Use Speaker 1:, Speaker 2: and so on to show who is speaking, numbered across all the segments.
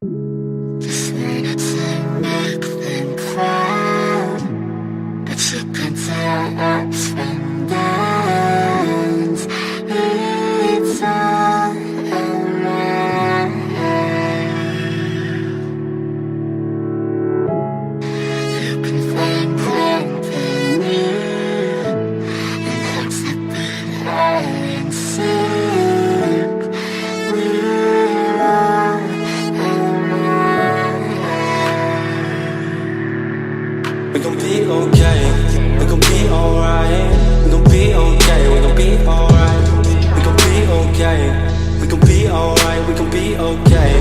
Speaker 1: Just wanted to make them proud, but you can tell ups from downs. It's all around. You can find company in hearts that beat high and sync. We're all
Speaker 2: We gon' be okay, we gon' be alright. We gon' be okay, we gon' be alright. We gon' be okay, we gon' be alright. We gon' be okay,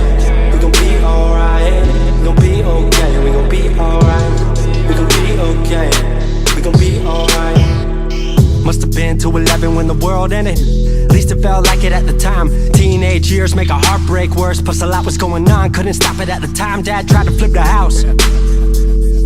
Speaker 2: we gon' be alright. We gon' be okay, we gon' be alright. We gon' be okay, we gon' be alright. Must've been to 11 when the world ended. At least it felt like it at the time. Teenage years make a heartbreak worse. Plus a lot was going on, couldn't stop it at the time. Dad tried to flip the house.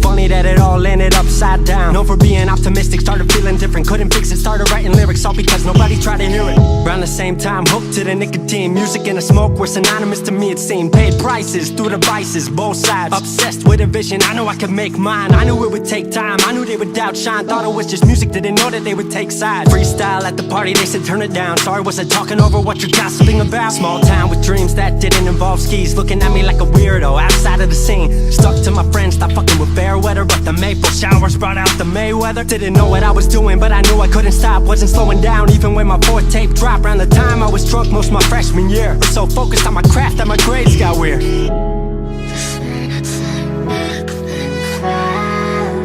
Speaker 2: Funny that it all ended upside down. Known for being optimistic, started feeling different. Couldn't fix it, started writing lyrics, all because nobody tried to hear it. Around the same time, hooked to the nicotine. Music and the smoke were synonymous to me, it seemed. Paid prices through devices, both sides. Obsessed with a vision, I knew I could make mine. I knew it would take time, I knew they would outshine. Thought it was just music, didn't know that they would take sides. Freestyle at the party, they said turn it down. Sorry, was I talking over what you're gossiping about? Small town with dreams that didn't involve skis. Looking at me like a weirdo, outside of the scene. Stuck to my friends, not fucking with fair weather. But the maple showers brought out the Mayweather. Didn't know what I was doing, but I knew I couldn't stop. Wasn't slowing down, even when my fourth tape dropped. Around the time I was drunk most of my freshman year. Was so focused on my craft that my grades got weird.
Speaker 1: just wanted to make them proud,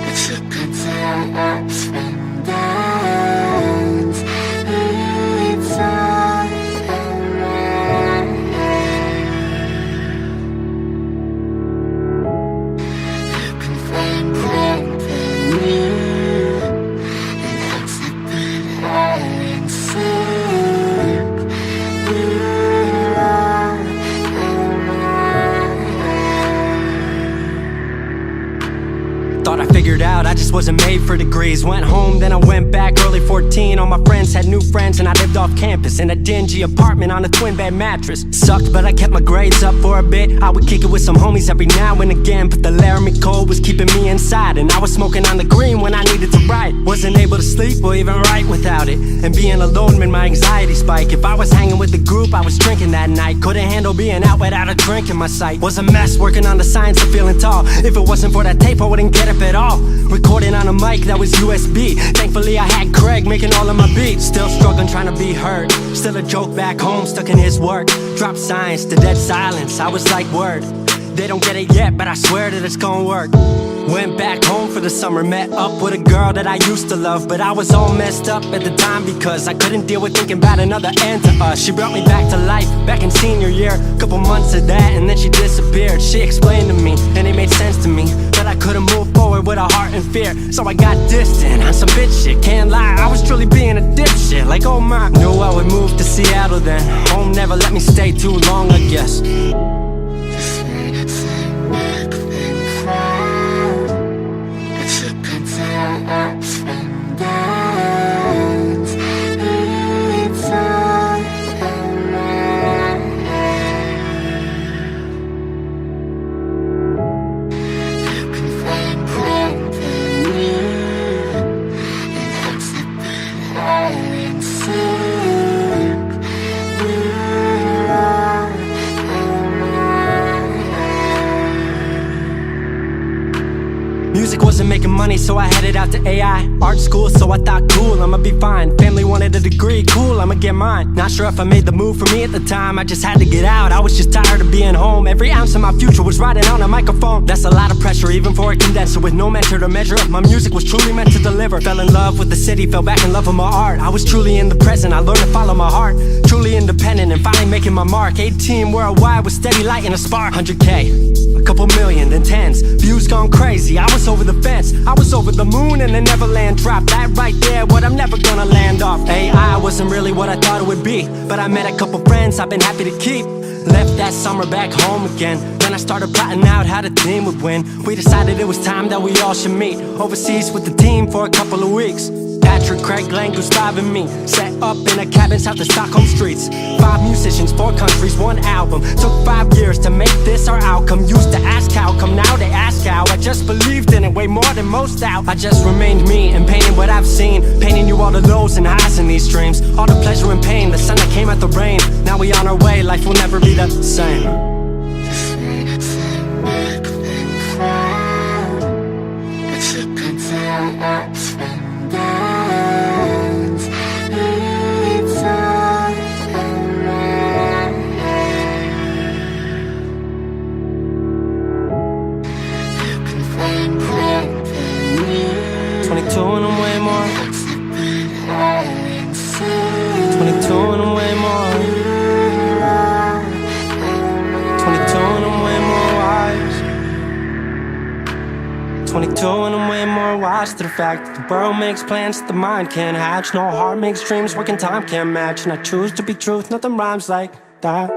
Speaker 1: but you can tell ups from downs. It's all around. You can find company in hearts that beat high and sync. We're all
Speaker 2: Thought I figured out, I just wasn't made for degrees. Went home, then I went back, early 14. All my friends had new friends and I lived off campus in a dingy apartment on a twin bed mattress. Sucked, but I kept my grades up for a bit. I would kick it with some homies every now and again, but the Laramie cold was keeping me inside. And I was smoking on the green when I needed to write. Wasn't able to sleep or even write without it. And being alone made my anxiety spike. If I was hanging with the group, I was drinking that night. Couldn't handle being out without a drink in my sight. Was a mess working on the science of feeling tall. If it wasn't for that tape, I wouldn't get up at all. Recording on a mic that was USB. Thankfully I had Craig making all of my beats. Still struggling trying to be heard. Still a joke back home, stuck in his work. Dropped science to dead silence, I was like word. They don't get it yet, but I swear that it's gonna work. Went back home for the summer, met up with a girl that I used to love. But I was all messed up at the time because I couldn't deal with thinking about another end to us. She brought me back to life, back in senior year. Couple months of that and then she disappeared. She explained to me, and it made sense to me, that I couldn't move forward with a heart in fear. So I got distant on some bitch shit, can't lie, I was truly being a dipshit. Like oh my, knew I would move to Seattle then. Home never let me stay too long, I guess.
Speaker 1: just wanted to make them proud, but you can tell ups from downs. It's all around. You can find company in hearts that beat high and sync. We're all
Speaker 2: Music wasn't making money, so I headed out to AI art school, so I thought cool, I'ma be fine. Family wanted a degree, cool, I'ma get mine. Not sure if I made the move for me at the time, I just had to get out. I was just tired of being home. Every ounce of my future was riding on a microphone. That's a lot of pressure, even for a condenser. With no mentor to measure up, my music was truly meant to deliver. Fell in love with the city, fell back in love with my art. I was truly in the present, I learned to follow my heart. Truly independent and finally making my mark. 18 worldwide with steady light and a spark. 100K, a couple million, then tens. Views gone crazy, I was over the fence. I was over the moon and the Neverland drop. That right there, what I'm never gonna land off. AI wasn't really what I thought it would be, but I met a couple friends I've been happy to keep. Left that summer back home again. Then I started plotting out how the team would win. We decided it was time that we all should meet overseas with the team for a couple of weeks.
Speaker 3: Patrick, Craig, Glenn, Gustav and me set up in a cabin south of Stockholm streets. 5 musicians, 4 countries, 1 album. Took 5 years to make this our outcome. Used to ask how come, now they ask how. I just believed in it way more than most doubt. I just remained me and painted what I've seen, painting you all the lows and highs in these dreams, all the pleasure and pain, the sun that came out the rain. Now we on our way, life will never be the same.
Speaker 1: Just need to make things right. But you can tell ups and downs. It's all around. You can find something new.
Speaker 3: 22 and I'm way more.
Speaker 1: It's a bit high inside.
Speaker 3: 22 and I'm way more. 22 and I'm way more wise. 22 and I'm way more wise to the fact that the world makes plans that the mind can't hatch. No heart makes dreams working time can't match. And I choose to be truth, nothing rhymes like that.